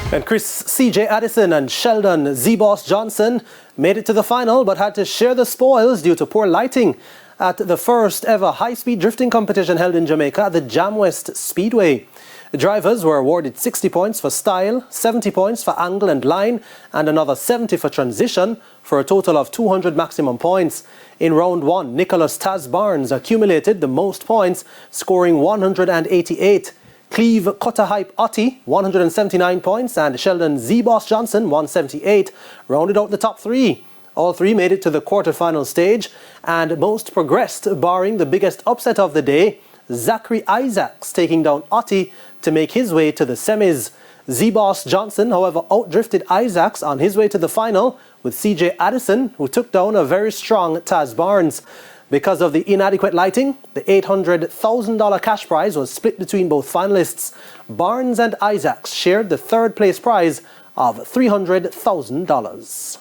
And Chris C.J. Addison and Sheldon Z-Boss Johnson made it to the final but had to share the spoils due to poor lighting at the first ever high-speed drifting competition held in Jamaica at the Jam West Speedway. The drivers were awarded 60 points for style, 70 points for angle and line, and another 70 for transition, for a total of 200 maximum points. In round one, Nicholas Taz Barnes accumulated the most points, scoring 188. Cleve Cutterhype Otti, 179 points, and Sheldon Z-Boss Johnson, 178, rounded out the top three. All three made it to the quarterfinal stage, and most progressed, barring the biggest upset of the day, Zachary Isaacs taking down Otti to make his way to the semis. Z-Boss Johnson, however, outdrifted Isaacs on his way to the final, with CJ Addison, who took down a very strong Taz Barnes. Because of the inadequate lighting, the $800,000 cash prize was split between both finalists. Barnes and Isaacs shared the third place prize of $300,000.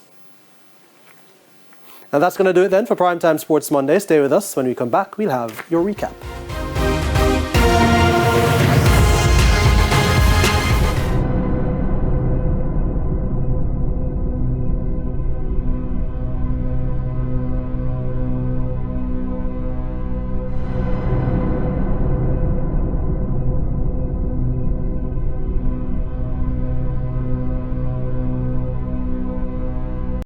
And that's going to do it then for Primetime Sports Monday. Stay with us. When we come back, we'll have your recap.